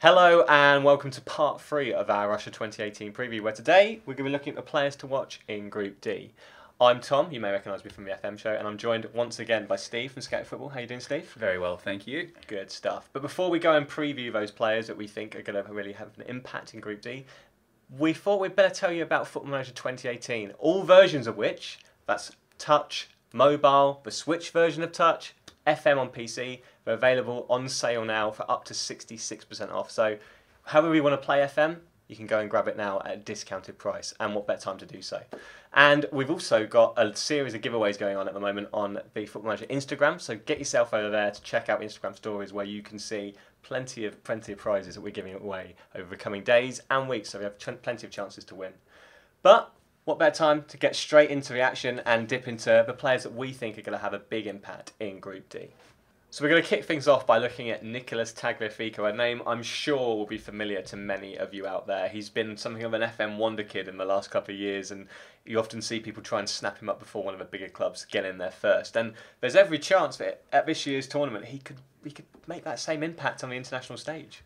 Hello and welcome to part 3 of our Russia 2018 preview, where today we're going to be looking at the players to watch in Group D. I'm Tom, you may recognise me from the FM show, and I'm joined once again by Steve from Scout Football. How you doing, Steve? Very well, thank you. Good stuff. But before we go and preview those players that we think are going to really have an impact in Group D, we thought we'd better tell you about Football Manager 2018, all versions of which, that's Touch, Mobile, the Switch version of Touch, FM on PC, they're available on sale now for up to 66% off. So however you want to play FM, you can go and grab it now at a discounted price, and what better time to do so. And we've also got a series of giveaways going on at the moment on the Football Manager Instagram, so get yourself over there to check out Instagram stories where you can see plenty of prizes that we're giving away over the coming days and weeks, so we have plenty of chances to win. But what better time to get straight into the action and dip into the players that we think are going to have a big impact in Group D. So we're going to kick things off by looking at Nicolas Tagliafico, a name I'm sure will be familiar to many of you out there. He's been something of an FM wonderkid in the last couple of years, and you often see people try and snap him up before one of the bigger clubs get in there first. And there's every chance that at this year's tournament he could make that same impact on the international stage.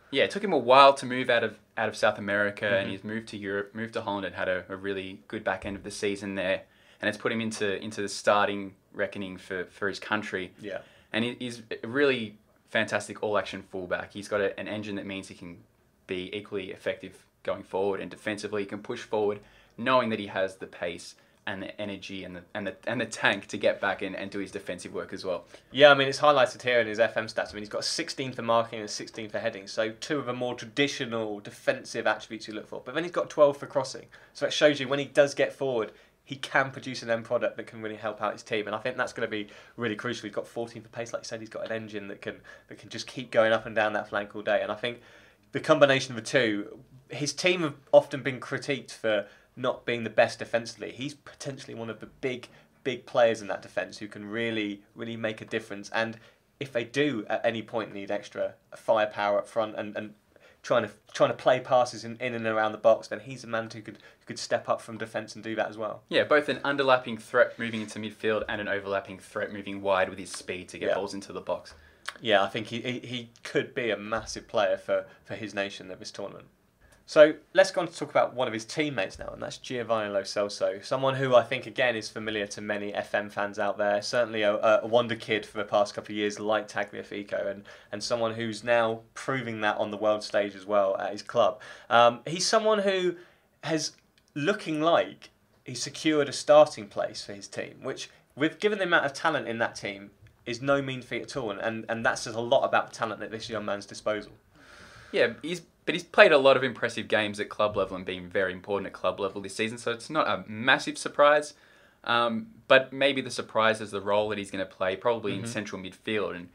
Yeah, it took him a while to move out of South America, and he's moved to Europe, moved to Holland, and had a really good back end of the season there, and it's put him into the starting reckoning for his country. Yeah. And he's a really fantastic all-action fullback. He's got an engine that means he can be equally effective going forward, and defensively he can push forward, knowing that he has the pace and the energy and the tank to get back and do his defensive work as well. Yeah, I mean, it's highlighted here in his FM stats. I mean, he's got 16 for marking and 16 for heading, so two of the more traditional defensive attributes you look for. But then he's got 12 for crossing, so it shows you when he does get forward, he can produce an end product that can really help out his team, and I think that's going to be really crucial. He's got 14 for pace, like you said. He's got an engine that can just keep going up and down that flank all day, and I think the combination of the two, his team have often been critiqued for not being the best defensively. He's potentially one of the big players in that defence who can really make a difference, and if they do at any point need extra firepower up front and trying to play passes in and around the box, then he's a man who could step up from defence and do that as well. Yeah, both an underlapping threat moving into midfield and an overlapping threat moving wide with his speed to get balls into the box. Yeah, I think he could be a massive player for his nation at this tournament. So let's go on to talk about one of his teammates now, and that's Giovanni Lo Porto, someone who I think again is familiar to many FM fans out there. Certainly a wonder kid for the past couple of years, like Tagliafico, and someone who's now proving that on the world stage as well at his club. He's someone who has looking like he's secured a starting place for his team, which, given the amount of talent in that team, is no mean feat at all, and that says a lot about the talent at this young man's disposal. Yeah, but he's played a lot of impressive games at club level and been very important at club level this season, so it's not a massive surprise. But maybe the surprise is the role that he's going to play, probably in central midfield. And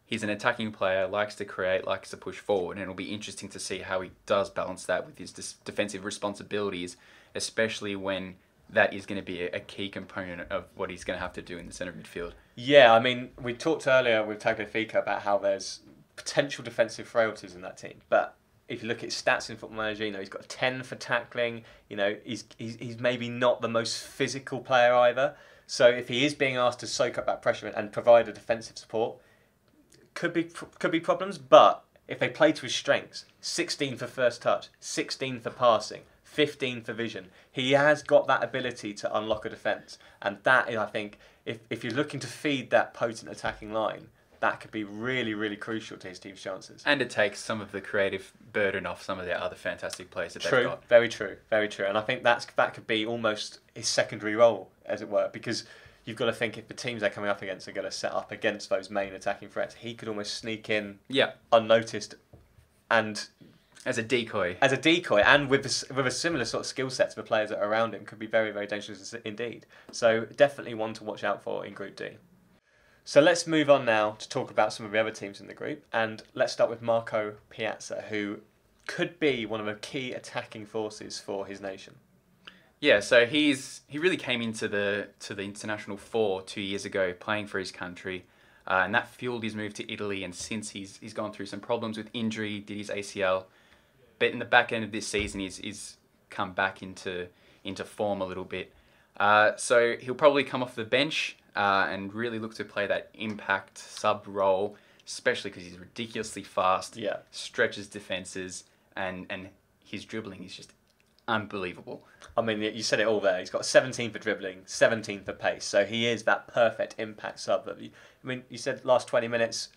he's an attacking player, likes to create, likes to push forward, and it'll be interesting to see how he does balance that with his defensive responsibilities, especially when that is going to be a key component of what he's going to have to do in the centre midfield. Yeah, I mean, we talked earlier with Tagliafico about how there's potential defensive frailties in that team, but if you look at his stats in Football Manager, he's got 10 for tackling. He's maybe not the most physical player either. So if he is being asked to soak up that pressure and provide a defensive support, could be problems. But if they play to his strengths, 16 for first touch, 16 for passing, 15 for vision, he has got that ability to unlock a defence, and that is, I think, if you're looking to feed that potent attacking line, that could be really crucial to his team's chances. And it takes some of the creative burden off some of the other fantastic players that they've got. Very true. And I think that could be almost his secondary role, as it were, because you've got to think if the teams they're coming up against are going to set up against those main attacking threats, he could almost sneak in unnoticed and as a decoy, and with a similar sort of skill set to the players that are around him, could be very dangerous indeed. So definitely one to watch out for in Group D. So let's move on now to talk about some of the other teams in the group, and let's start with Marco Piazza, who could be one of the key attacking forces for his nation. Yeah, so he really came into the international 4 2 years ago, playing for his country, and that fueled his move to Italy. And since he's gone through some problems with injury, did his ACL, but in the back end of this season, he's come back into form a little bit. So he'll probably come off the bench and really look to play that impact sub role especially because he's ridiculously fast, Yeah. stretches defenses, and his dribbling is just unbelievable. I mean, you said it all there. He's got 17 for dribbling, 17 for pace. So he is that perfect impact sub. I mean, you said last 20 minutes,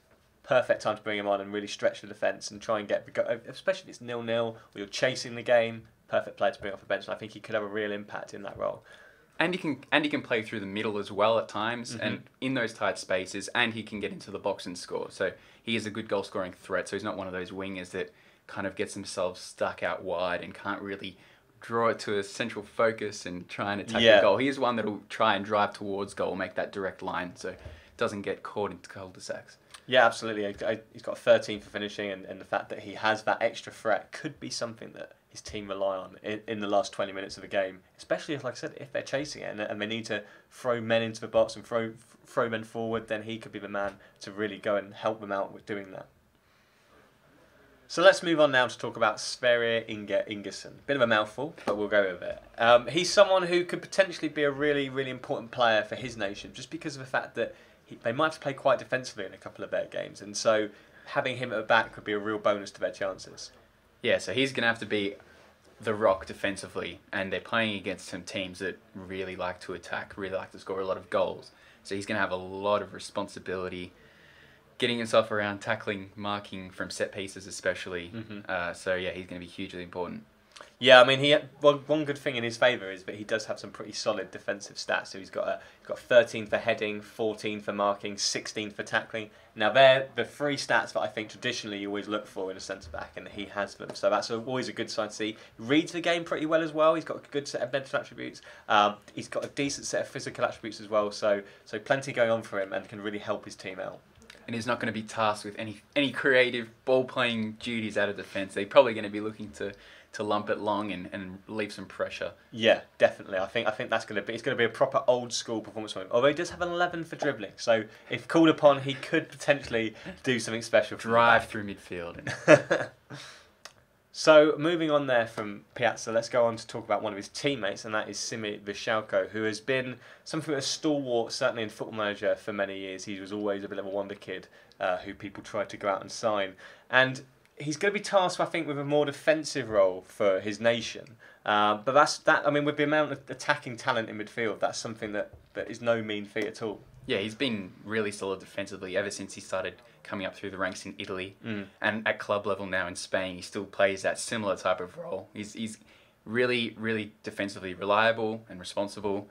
perfect time to bring him on and really stretch the defence and try and get, especially if it's 0-0 or you're chasing the game, perfect player to bring off the bench. And I think he could have a real impact in that role. And he can play through the middle as well at times, and in those tight spaces, and he can get into the box and score. So he is a good goal scoring threat. So he's not one of those wingers that kind of gets himself stuck out wide and can't really draw it to a central focus and try and attack the goal. He is one that will try and drive towards goal, make that direct line, so doesn't get caught into cul-de-sacs. Yeah, absolutely. He's got 13 for finishing, and the fact that he has that extra threat could be something that his team rely on in the last 20 minutes of a game, especially if, like I said, if they're chasing it and they need to throw men into the box and throw men forward, then he could be the man to really go and help them out with doing that. So let's move on now to talk about Spurrier Inga Ingerson. Bit of a mouthful, but we'll go with it. He's someone who could potentially be a really, really important player for his nation, just because of the fact that they might have to play quite defensively in a couple of their games, and so having him at the back could be a real bonus to their chances. Yeah, so he's going to have to be the rock defensively, and they're playing against some teams that really like to attack, really like to score a lot of goals. So he's going to have a lot of responsibility, getting himself around, tackling, marking from set pieces especially. So yeah, he's going to be hugely important. Yeah, I mean, one good thing in his favour is that he does have some pretty solid defensive stats. So he's got 13 for heading, 14 for marking, 16 for tackling. Now they're the three stats that I think traditionally you always look for in a centre back, and he has them. So that's always a good sign to see. He reads the game pretty well as well. He's got a good set of mental attributes. He's got a decent set of physical attributes as well. So plenty going on for him, and can really help his team out. And he's not going to be tasked with any creative ball playing duties out of defence. They're probably going to be looking to lump it long and leave some pressure. Yeah, definitely. I think that's going to be, it's going to be a proper old school performance from him. Although he does have an 11 for dribbling, so if called upon, he could potentially do something special. Drive through midfield. So moving on there from Piazza, let's go on to talk about one of his teammates, and that is Simi Vishalko, who has been something of a stalwart, certainly in Football Manager, for many years. He was always a bit of a wonder kid who people tried to go out and sign. And he's going to be tasked, I think, with a more defensive role for his nation. But I mean, with the amount of attacking talent in midfield, that's something that is no mean feat at all. Yeah, he's been really solid defensively ever since he started coming up through the ranks in Italy. And at club level now in Spain, he still plays that similar type of role. He's really, really defensively reliable and responsible.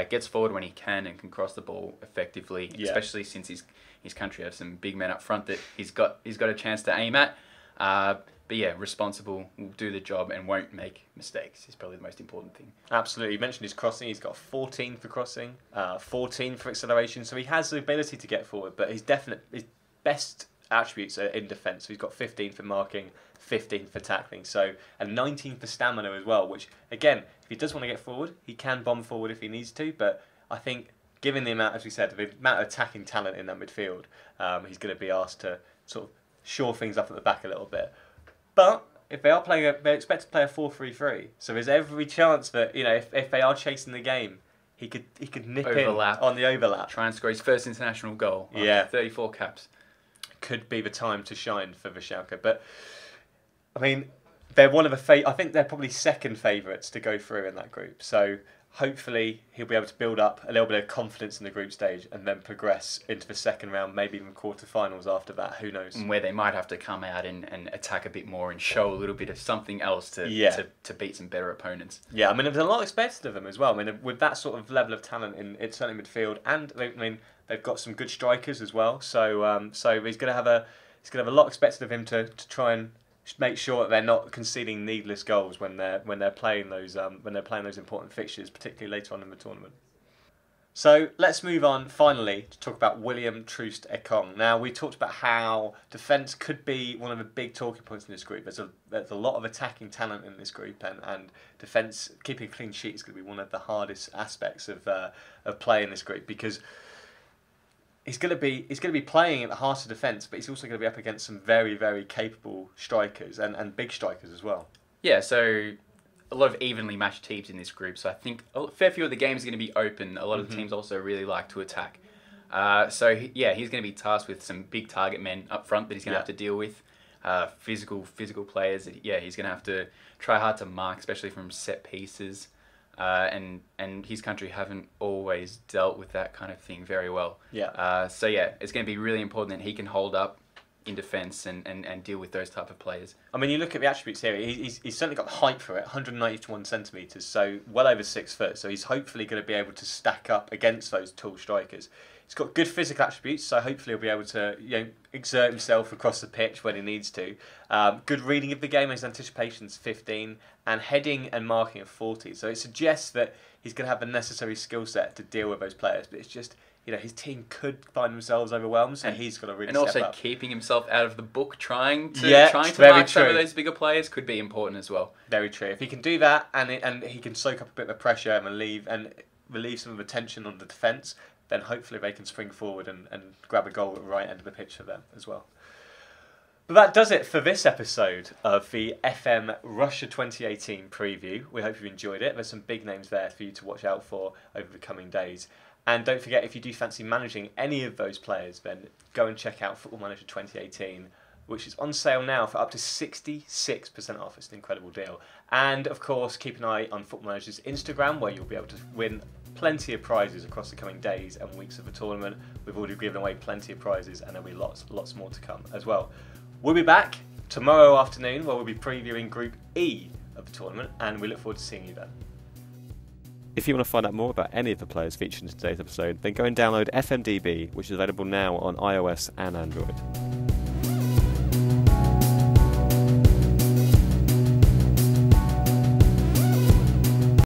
Gets forward when he can and can cross the ball effectively, especially since his country has some big men up front that he's got a chance to aim at. But yeah, responsible, will do the job and won't make mistakes is probably the most important thing. Absolutely. You mentioned his crossing. He's got 14 for crossing, 14 for acceleration. So he has the ability to get forward, but his best attributes are in defence. So he's got 15 for marking, 15 for tackling, and 19 for stamina as well, which, again, if he does want to get forward, he can bomb forward if he needs to. But I think, given the amount, as we said, the amount of attacking talent in that midfield, he's going to be asked to sort of shore things up at the back a little bit. But if they are playing, they expect to play a 4-3-3. So there's every chance that, if they are chasing the game, he could nip overlap. In on the overlap. Try and score his first international goal. Yeah, 34 caps. Could be the time to shine for Vishalko. But I mean, they're one of the I think they're probably second favourites to go through in that group. So hopefully he'll be able to build up a little bit of confidence in the group stage and then progress into the second round, maybe even quarterfinals after that. Who knows? And where they might have to come out and attack a bit more and show a little bit of something else to beat some better opponents. Yeah, I mean, there's a lot expected of them as well. I mean, with that sort of level of talent in certainly midfield, and they've got some good strikers as well. So he's going to have a lot expected of him to try and make sure that they're not conceding needless goals when they're playing those important fixtures, particularly later on in the tournament. So let's move on finally to talk about William Troost Ekong. Now, we talked about how defence could be one of the big talking points in this group. There's a lot of attacking talent in this group, and defence, keeping a clean sheet is going to be one of the hardest aspects of play in this group, because he's going to be playing at the heart of defence, but he's also going to be up against some very, very capable strikers and big strikers as well. Yeah, so a lot of evenly matched teams in this group. So I think a fair few of the games are going to be open. A lot of the teams also really like to attack. Yeah, he's going to be tasked with some big target men up front that he's going to have to deal with. Physical players. Yeah, he's going to have to try hard to mark, especially from set pieces. And his country haven't always dealt with that kind of thing very well. Yeah. So yeah, it's going to be really important that he can hold up in defence and deal with those type of players. I mean, you look at the attributes here. He's certainly got the height for it, 191 centimetres, so well over 6 foot. So he's hopefully going to be able to stack up against those tall strikers. He's got good physical attributes, so hopefully he'll be able to exert himself across the pitch when he needs to. Good reading of the game, his anticipation's 15, and heading and marking at 40. So it suggests that he's going to have the necessary skill set to deal with those players. But it's just, his team could find themselves overwhelmed, so he's got to really step up. And also keeping himself out of the book, trying to mark some of those bigger players could be important as well. Very true. If he can do that, and he can soak up a bit of pressure and relieve some of the tension on the defence, then hopefully they can spring forward and grab a goal at the right end of the pitch for them as well. But that does it for this episode of the FM Russia 2018 preview. We hope you enjoyed it. There's some big names there for you to watch out for over the coming days. And don't forget, if you do fancy managing any of those players, then go and check out Football Manager 2018, which is on sale now for up to 66% off. It's an incredible deal. And of course, keep an eye on Football Manager's Instagram, where you'll be able to win plenty of prizes across the coming days and weeks of the tournament. We've already given away plenty of prizes, and there'll be lots more to come as well. We'll be back tomorrow afternoon, where we'll be previewing Group E of the tournament, and we look forward to seeing you then. If you want to find out more about any of the players featured in today's episode, then go and download FMDB, which is available now on iOS and Android.